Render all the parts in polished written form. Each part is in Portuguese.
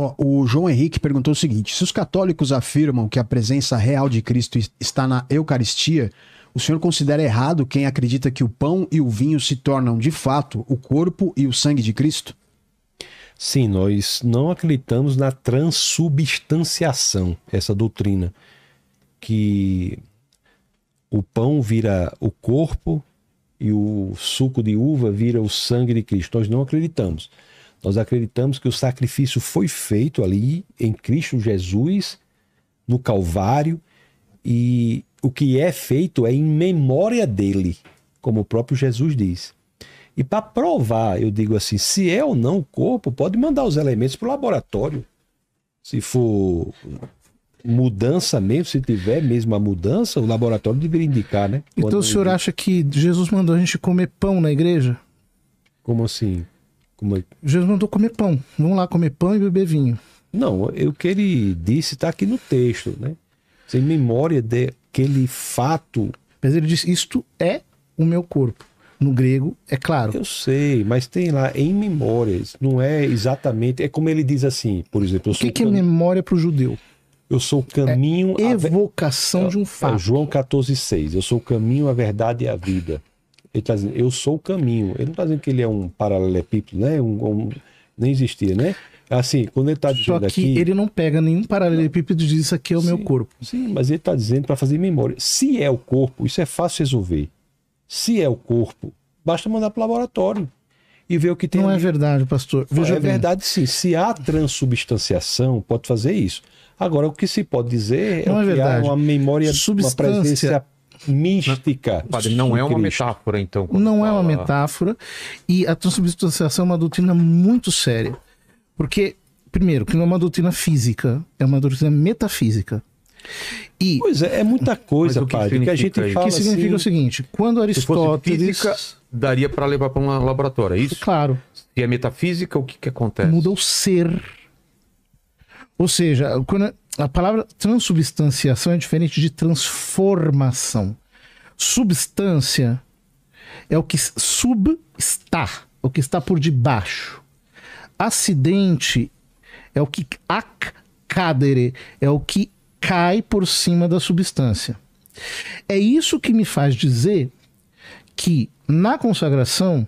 Ó, o João Henrique perguntou o seguinte: se os católicos afirmam que a presença real de Cristo está na Eucaristia, o senhor considera errado quem acredita que o pão e o vinho se tornam, de fato, o corpo e o sangue de Cristo? Sim, nós não acreditamos na transubstanciação, essa doutrina, que o pão vira o corpo e o suco de uva vira o sangue de Cristo. Nós não acreditamos. Nós acreditamos que o sacrifício foi feito ali em Cristo Jesus, no Calvário, e o que é feito é em memória dele, como o próprio Jesus diz. E para provar, eu digo assim, se é ou não o corpo, pode mandar os elementos para o laboratório. Se for mudança mesmo, se tiver mesmo a mudança, o laboratório deveria indicar, né? Então Quando o senhor acha que Jesus mandou a gente comer pão na igreja? Como assim? Jesus mandou comer pão. Vamos lá comer pão e beber vinho. Não, o que ele disse está aqui no texto, né? Sem memória daquele fato. Mas ele disse, isto é o meu corpo. No grego, é claro. Eu sei, mas tem lá em memórias. Não é exatamente... É como ele diz assim, por exemplo... O que é memória para o judeu? Eu sou o caminho... Evocação de um fato. João 14,6. Eu sou o caminho, a verdade e a vida. Ele está dizendo, eu sou o caminho. Ele não está dizendo que ele é um paralelepípedo, né? Nem existia, né? Assim, quando ele está dizendo aqui... Só que ele não pega nenhum paralelepípedo e diz, isso aqui é o meu corpo. Sim, mas ele está dizendo para fazer memória. Se é o corpo, isso é fácil resolver. Se é o corpo, basta mandar para o laboratório e ver o que tem. Não ali. É verdade, pastor. Veja é bem. Verdade, sim. Se há transubstanciação, pode fazer isso. Agora, o que se pode dizer não é que há uma memória, uma presença mística. Padre, não é uma metáfora, então. Não é uma metáfora. E a transubstanciação é uma doutrina muito séria. Porque, primeiro, que não é uma doutrina física, é uma doutrina metafísica. E, pois é muita coisa, padre, que a gente fala. O que significa o seguinte: quando Aristóteles. Se fosse física, daria para levar para um laboratório, é isso? Claro. Se é metafísica, o que acontece? Muda o ser. Ou seja, quando a palavra transubstanciação é diferente de transformação. Substância é o que substá, o que está por debaixo. Acidente é o que accadere, é o que cai por cima da substância. É isso que me faz dizer que na consagração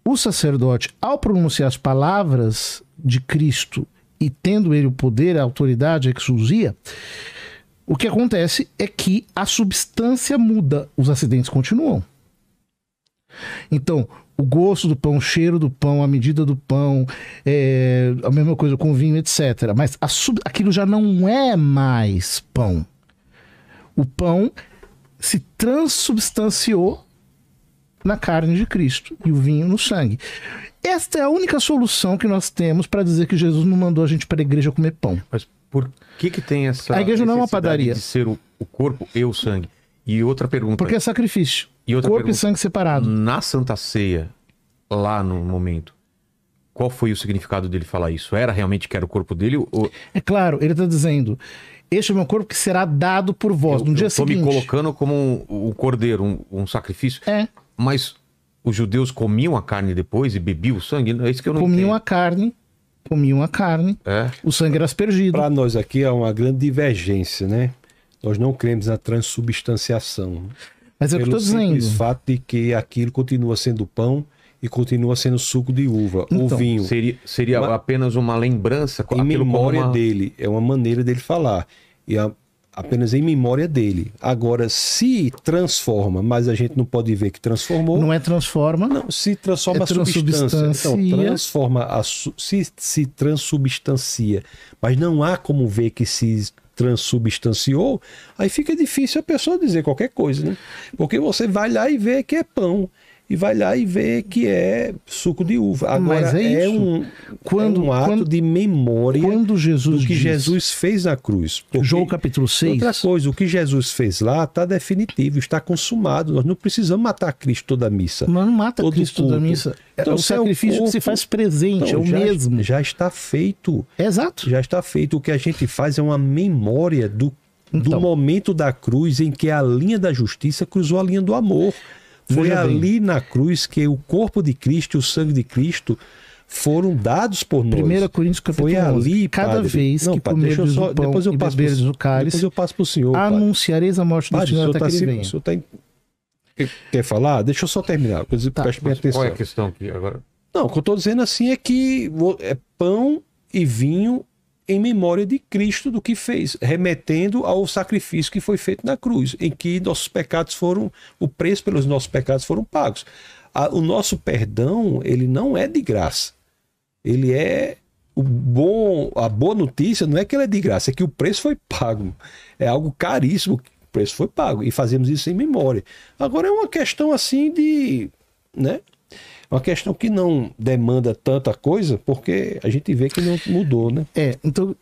o sacerdote, ao pronunciar as palavras de Cristo e tendo ele o poder, a autoridade, a exousia, o que acontece é que a substância muda, os acidentes continuam. Então, o gosto do pão, o cheiro do pão, a medida do pão, a mesma coisa com vinho, etc. Mas aquilo já não é mais pão. O pão se transubstanciou na carne de Cristo e o vinho no sangue. Esta é a única solução que nós temos para dizer que Jesus não mandou a gente para a igreja comer pão. Mas por que tem essa... A igreja não é uma padaria. De ser o corpo e o sangue? E outra pergunta... Porque é sacrifício. E outra corpo pergunta, e sangue separado. Na Santa Ceia, lá no momento, qual foi o significado dele falar isso? Era realmente que era o corpo dele? Ou... É claro, ele está dizendo, este é o meu corpo que será dado por vós no dia seguinte. Estou me colocando como um cordeiro, um sacrifício. É. Mas os judeus comiam a carne depois e bebiam o sangue? É isso que eu não entendo. Comiam a carne, o sangue era aspergido. Para nós aqui é uma grande divergência, né? Nós não cremos na transubstanciação. Mas é o que eu estou dizendo. Pelo simples fato de que aquilo continua sendo pão e continua sendo suco de uva. Então, o vinho. Seria apenas uma lembrança? Em memória dele. É uma maneira dele falar. E apenas em memória dele. Agora, se transforma, mas a gente não pode ver que transformou. Não é transforma. Não, se transforma a substância. Então, transforma se transubstancia. Mas não há como ver que se transubstanciou, aí fica difícil a pessoa dizer qualquer coisa, né? Porque você vai lá e vê que é pão. E vai lá e vê que é suco de uva. Agora, mas é um ato de memória do que Jesus fez na cruz. Porque, João capítulo 6. Outra coisa, o que Jesus fez lá está definitivo, está consumado. Nós não precisamos matar Cristo toda a missa. Mas não mata Cristo toda a missa. Então, o sacrifício que se faz presente, então, é o mesmo. Já está feito. Exato. Já está feito. O que a gente faz é uma memória do momento da cruz em que a linha da justiça cruzou a linha do amor. Foi ali na cruz que o corpo de Cristo e o sangue de Cristo foram dados por nós. 1 Coríntios capítulo Foi 11. ali, Cada padre. vez Não, que padre, deixa eu comerdes só- o pão depois eu e passo beberdes pro- o cálice, Depois eu passo para o senhor. padre. anunciareis a morte do Padre, Senhor até que ele o venha. senhor tá quer falar? Deixa eu só terminar. Tá. Preste bem Mas qual é a atenção. questão aqui agora? Não, o que eu estou dizendo assim é que é pão e vinho em memória de Cristo do que fez, remetendo ao sacrifício que foi feito na cruz, em que nossos pecados foram, o preço pelos nossos pecados foram pagos. O nosso perdão, ele não é de graça. Ele é a boa notícia não é que ele é de graça, é que o preço foi pago. É algo caríssimo, o preço foi pago e fazemos isso em memória. Agora é uma questão assim de, né? Uma questão que não demanda tanta coisa, porque a gente vê que não mudou, né? Então,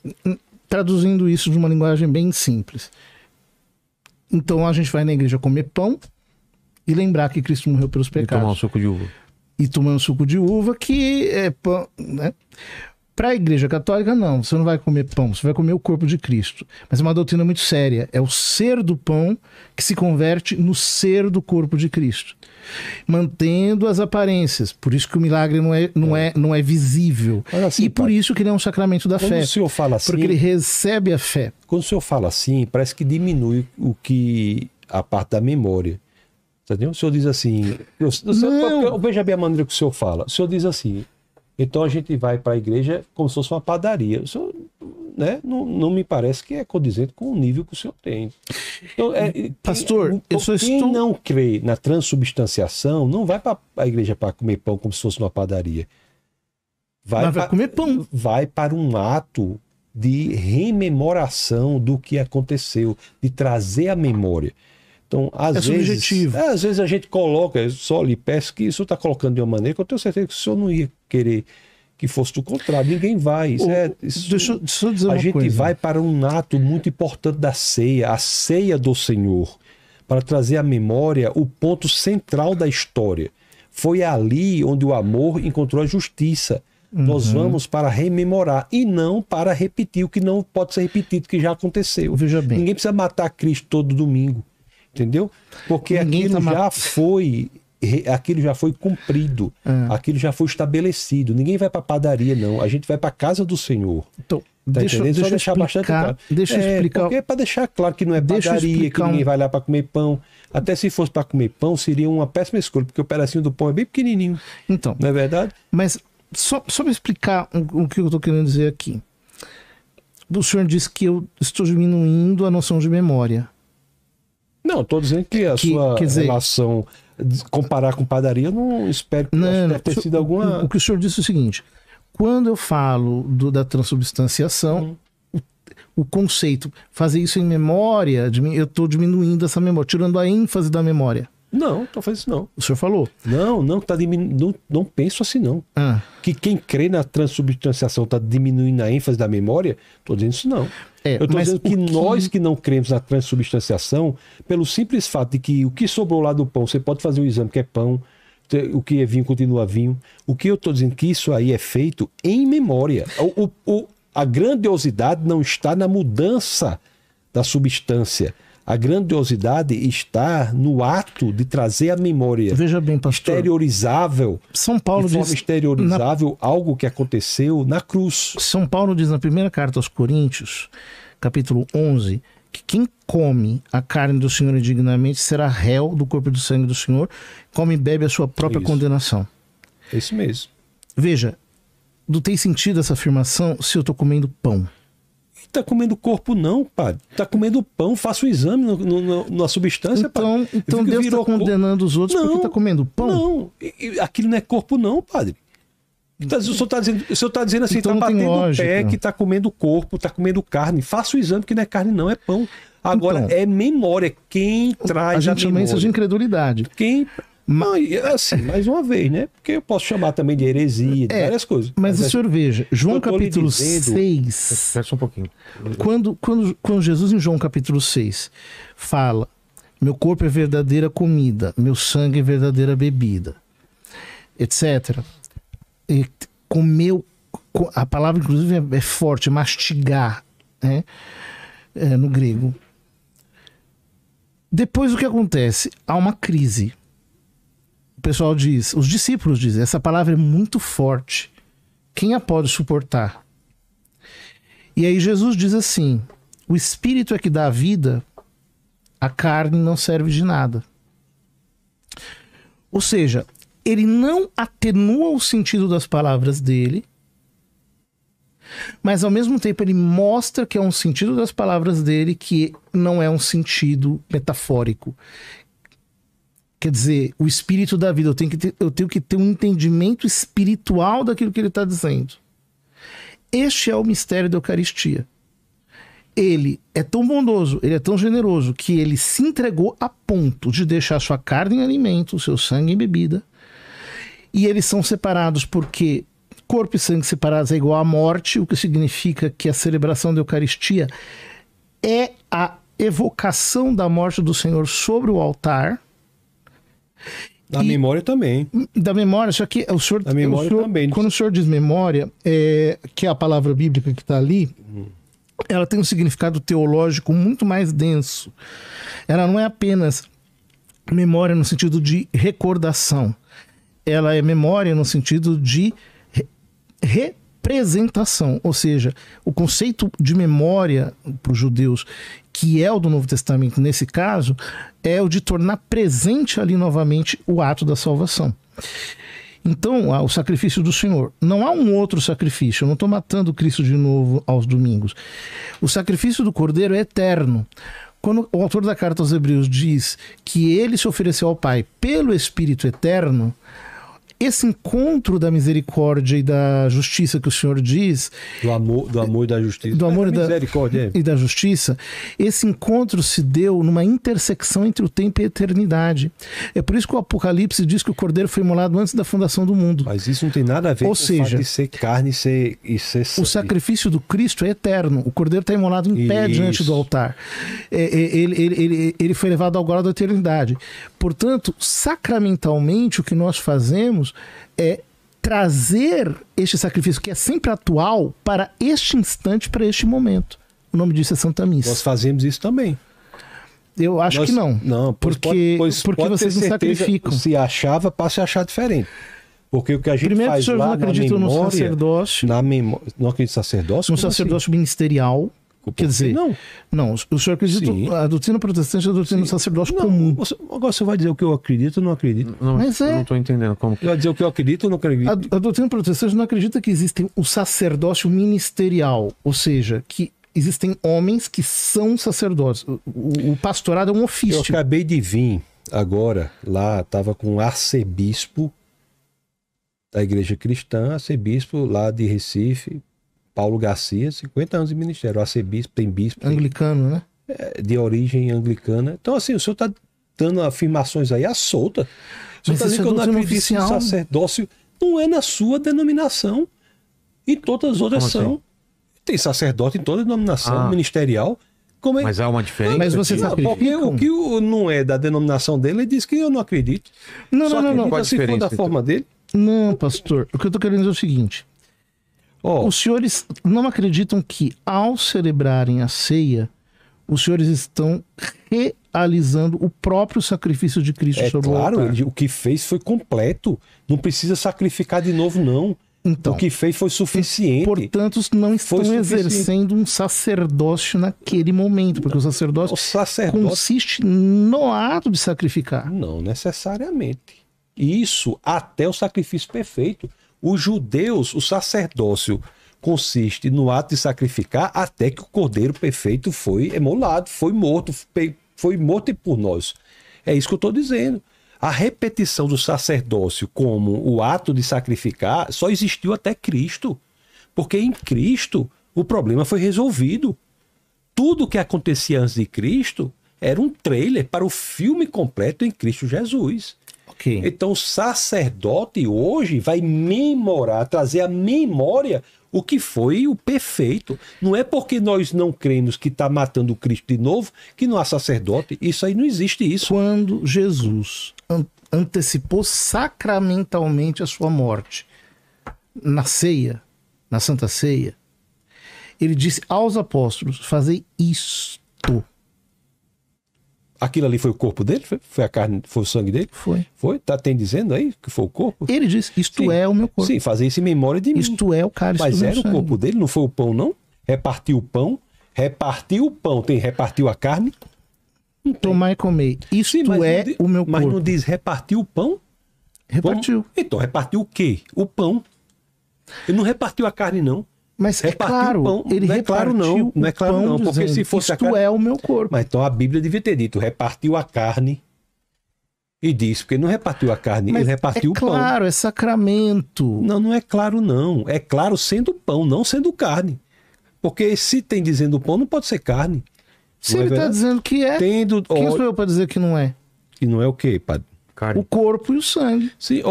traduzindo isso de uma linguagem bem simples. Então a gente vai na igreja comer pão e lembrar que Cristo morreu pelos E tomar um pecados. suco de uva. E tomando suco de uva, que é pão, né? Para a igreja católica, não. Você não vai comer pão, você vai comer o corpo de Cristo. Mas é uma doutrina muito séria. É o ser do pão que se converte no ser do corpo de Cristo. Mantendo as aparências. Por isso que o milagre não é visível. Mas assim, e por pai, isso que ele é um sacramento da quando fé. o senhor fala assim, Porque ele recebe a fé. quando o senhor fala assim, parece que diminui a parte da memória. Entendeu? O senhor diz assim, veja bem a maneira que o senhor fala. O senhor diz assim, então a gente vai para a igreja como se fosse uma padaria. O senhor, né, não me parece que é condizente com o nível que o senhor tem. Então, Pastor, eu só quem estou... não crê na transubstanciação não vai para a igreja para comer pão como se fosse uma padaria. Mas vai comer pão. Vai para um ato de rememoração do que aconteceu, de trazer a memória. Então, às vezes a gente coloca, eu só lhe peço que isso está colocando de uma maneira que eu tenho certeza que o senhor não ia querer que fosse do contrário. Ninguém vai. Deixa eu dizer uma a gente coisa. vai para um ato muito importante da ceia, a ceia do Senhor, para trazer à memória o ponto central da história. Foi ali onde o amor encontrou a justiça. Nós vamos para rememorar e não para repetir o que não pode ser repetido, que já aconteceu. Veja bem. Ninguém precisa matar Cristo todo domingo. Entendeu? Porque aquilo já foi cumprido, aquilo já foi estabelecido. Ninguém vai para a padaria, não. A gente vai para a casa do Senhor. Então, Tá deixa entendendo? Só eu deixar bastante claro. Deixa eu explicar. Porque é para deixar claro que não é Deixa eu padaria, que explicar ninguém vai lá para comer pão. Até se fosse para comer pão, seria uma péssima escolha, porque o pedacinho do pão é bem pequenininho. Então, Não é verdade? mas só para explicar o que eu estou querendo dizer aqui. O senhor disse que eu estou diminuindo a noção de memória. Não, estou dizendo que a sua quer dizer, relação, comparar com padaria, eu não espero que deve ter sido alguma... O que o senhor disse é o seguinte: quando eu falo da transubstanciação, o conceito, fazer isso em memória, eu estou diminuindo essa memória, tirando a ênfase da memória. Não, estou fazendo isso não. O senhor falou. Não penso assim não. Que quem crê na transubstanciação está diminuindo a ênfase da memória, estou dizendo isso não. Eu estou dizendo que nós que não cremos na transubstanciação, pelo simples fato de que o que sobrou lá do pão, você pode fazer o exame que é pão, o que é vinho continua vinho. O que eu estou dizendo que isso aí é feito em memória. A grandiosidade não está na mudança da substância. A grandiosidade está no ato de trazer a memória. Veja bem, pastor. Exteriorizável. São Paulo de forma diz exteriorizável algo que aconteceu na cruz. São Paulo diz na primeira carta aos Coríntios, capítulo 11, que quem come a carne do Senhor indignamente será réu do corpo e do sangue do Senhor, come e bebe a sua própria condenação. É isso mesmo. Veja, não tem sentido essa afirmação se eu estou comendo pão. Está comendo corpo não, padre. Está comendo pão, faça o exame na substância, então, padre. Então Deus está condenando os outros porque está comendo pão? Não, aquilo não é corpo não, padre. O senhor está dizendo assim, está então batendo o pé que está comendo corpo, está comendo carne. Faça o exame que não é carne não, é pão. Agora, é memória. Quem traz a gente chama isso de incredulidade. Assim, mais uma vez, né? Porque eu posso chamar também de heresia, de várias coisas. Mas o senhor veja, João capítulo 6... Espera só um pouquinho. Quando Jesus em João capítulo 6 fala: meu corpo é verdadeira comida, meu sangue é verdadeira bebida, etc. E comeu, a palavra inclusive é forte, mastigar, né? No grego. Depois o que acontece? Há uma crise. O pessoal diz, os discípulos dizem, essa palavra é muito forte. quem a pode suportar? E aí Jesus diz assim: o Espírito é que dá a vida, a carne não serve de nada. Ou seja, ele não atenua o sentido das palavras dele, mas ao mesmo tempo ele mostra que é um sentido das palavras dele que não é um sentido metafórico. Quer dizer, o Espírito da vida, eu tenho que ter um entendimento espiritual daquilo que ele está dizendo. Este é o mistério da Eucaristia. Ele é tão bondoso, ele é tão generoso, que ele se entregou a ponto de deixar sua carne em alimento, seu sangue em bebida. E eles são separados porque corpo e sangue separados é igual à morte, o que significa que a celebração da Eucaristia é a evocação da morte do Senhor sobre o altar. Da memória também. Da memória, só que o senhor, da memória também. Quando o senhor diz memória, que é a palavra bíblica que está ali, ela tem um significado teológico muito mais denso. Ela não é apenas memória no sentido de recordação. Ela é memória no sentido de representação. Ou seja, o conceito de memória para os judeus, que é o do Novo Testamento nesse caso, é o de tornar presente ali novamente o ato da salvação. Então, o sacrifício do Senhor. Não há um outro sacrifício. Eu não estou matando Cristo de novo aos domingos. O sacrifício do Cordeiro é eterno. Quando o autor da carta aos Hebreus diz que ele se ofereceu ao Pai pelo Espírito eterno, esse encontro da misericórdia e da justiça que o Senhor diz... Do amor e da justiça. Do amor e da justiça. Esse encontro se deu numa intersecção entre o tempo e a eternidade. É por isso que o Apocalipse diz que o Cordeiro foi imolado antes da fundação do mundo. Mas isso não tem nada a ver com o fato de ser carne e ser sangue. O sacrifício do Cristo é eterno. O Cordeiro está imolado em pé diante do altar. Ele foi levado ao glória da eternidade. Portanto, sacramentalmente, o que nós fazemos é trazer este sacrifício, que é sempre atual, para este instante, para este momento. O nome disso é Santa Missa. Nós fazemos isso também. Eu acho que não. Não, porque vocês não sacrificam. Se achava, passa a achar diferente. Porque o que a gente primeiro, faz lá na memória... no sacerdócio. Não acredita em sacerdócio? No sacerdócio ministerial. Quer dizer, não, o senhor acredita, a doutrina protestante é a doutrina do sacerdócio comum. Agora você vai dizer o que eu acredito ou não acredito? Não, mas eu não estou entendendo como que... Vai dizer o que eu acredito ou não acredito? A doutrina protestante não acredita que existe o sacerdócio ministerial, ou seja, que existem homens que são sacerdotes. O pastorado é um ofício. Eu acabei de vir agora, lá, estava com um arcebispo da igreja cristã, arcebispo lá de Recife, Paulo Garcia, 50 anos de ministério, o arcebispo, tem bispo. Anglicano, né? De origem anglicana. Então, assim, o senhor está dando afirmações aí à solta. O senhor está dizendo que eu não acredito no sacerdócio. Não é na sua denominação. Em todas as outras são. Assim? Tem sacerdote em toda denominação ministerial. Mas há uma diferença? Mas você sabe porque o que não é da denominação dele, ele diz que eu não acredito. Não. Qual a diferença? Se for da forma dele. Não, pastor. O que eu estou querendo dizer é o seguinte... Os senhores não acreditam que, ao celebrarem a ceia, os senhores estão realizando o próprio sacrifício de Cristo sobre o altar? Claro, o que fez foi completo. Não precisa sacrificar de novo, não. Então, o que fez foi suficiente. Portanto, não estão exercendo um sacerdócio naquele momento, porque o sacerdócio consiste no ato de sacrificar. Não necessariamente. Isso até o sacrifício perfeito. Os judeus, o sacerdócio consiste no ato de sacrificar até que o cordeiro perfeito foi emolado, foi morto por nós. É isso que eu estou dizendo. A repetição do sacerdócio como o ato de sacrificar só existiu até Cristo. Porque em Cristo o problema foi resolvido. Tudo o que acontecia antes de Cristo era um trailer para o filme completo em Cristo Jesus. Okay. Então o sacerdote hoje vai trazer à memória o que foi o perfeito. Não é porque nós não cremos que está matando o Cristo de novo que não há sacerdote. Isso aí não existe isso. Quando Jesus antecipou sacramentalmente a sua morte na ceia, na Santa Ceia, ele disse aos apóstolos: fazei isto. Aquilo ali foi o corpo dele? Foi a carne, foi o sangue dele? Foi. Foi? Tem dizendo aí que foi o corpo? Ele disse, isto Sim. é o meu corpo. Sim, fazer isso em memória de mim. Isto é o cálice Mas do meu era o sangue. corpo dele, não foi o pão, não? Repartiu o pão, repartiu a carne. Tomar e comer. Isto Sim, mas é não di- o meu Mas corpo. não diz repartiu o pão? Repartiu. Então, repartiu o quê? O pão. Ele não repartiu a carne, não. Mas é Repartiu claro, o pão. ele Não é claro, repartiu não. Não é o claro, pão não, porque dizendo, se fosse a isto carne- é o meu corpo. Mas então a Bíblia devia ter dito, repartiu a carne e disse, porque ele não repartiu a carne, Mas ele repartiu é o pão. claro, é sacramento. Não, não é claro, não. É claro sendo pão, não sendo carne. Porque se tem dizendo pão, não pode ser carne. Se Não é ele está verdade? dizendo que é, Tendo, quem ó, sou eu para dizer que não é? e não é o quê, padre? Carne. O corpo e o sangue. Sim,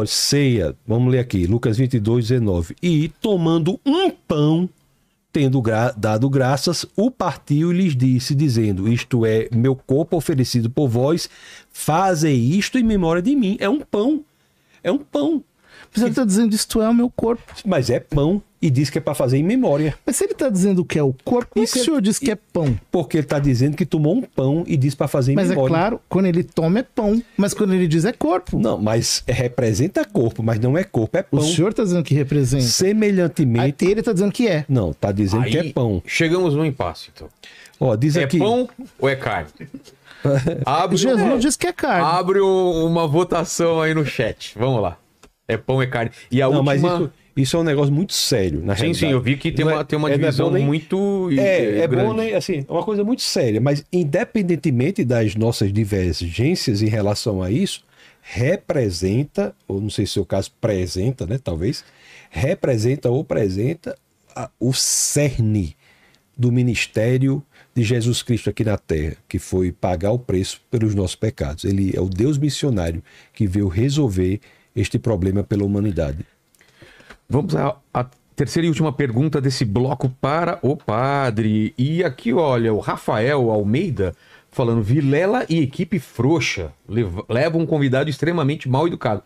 ceia, vamos ler aqui, Lucas 22, 19. E tomando um pão, tendo dado graças, o partiu e lhes disse, dizendo, isto é meu corpo oferecido por vós, fazei isto em memória de mim. É um pão, Mas ele está dizendo isto é o meu corpo. mas é pão e diz que é para fazer em memória. Mas se ele está dizendo que é o corpo, por que Isso o é- senhor diz que é pão? Porque ele está dizendo que tomou um pão e diz para fazer em Mas é memória. claro, quando ele toma é pão. Mas quando ele diz é corpo. Não, mas representa corpo, mas não é corpo, é O pão. senhor está dizendo que representa. Aí Semelhantemente, ele está dizendo que é. não, está dizendo Aí, que é pão. chegamos no impasse, então. Ó, diz É aqui. pão ou é carne? Abre, Jesus diz que é carne. abre uma votação aí no chat. Vamos lá. É pão ou é carne? E a Não, última... mas isso é um negócio muito sério, na Sim, realidade. sim, eu vi que tem Não uma, tem uma não divisão bom nem- muito É grande. bom, né? Assim, é uma coisa muito séria, mas independentemente das nossas divergências em relação a isso, representa, ou não sei se é o caso apresenta, né? Talvez, representa ou apresenta o cerne do ministério de Jesus Cristo aqui na Terra, que foi pagar o preço pelos nossos pecados. Ele é o Deus missionário que veio resolver este problema pela humanidade. Vamos à terceira e última pergunta desse bloco para o padre. E aqui, olha, o Rafael Almeida falando, Vilela e equipe frouxa levam um convidado extremamente mal educado.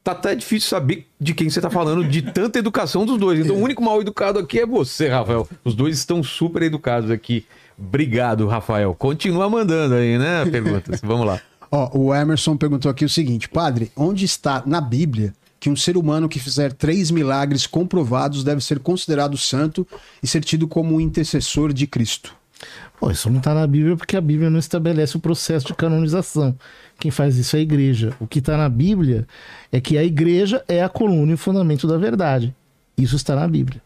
Tá até difícil saber de quem você tá falando, de tanta educação dos dois. Então o único mal educado aqui é você, Rafael. Os dois estão super educados aqui. Obrigado, Rafael. Continua mandando aí, né, perguntas. Vamos lá. Ó, o Emerson perguntou aqui o seguinte, padre, onde está na Bíblia que um ser humano que fizer 3 milagres comprovados deve ser considerado santo e ser tido como um intercessor de Cristo? Pô, isso não está na Bíblia porque a Bíblia não estabelece o processo de canonização. Quem faz isso é a igreja. O que está na Bíblia é que a igreja é a coluna e o fundamento da verdade. Isso está na Bíblia.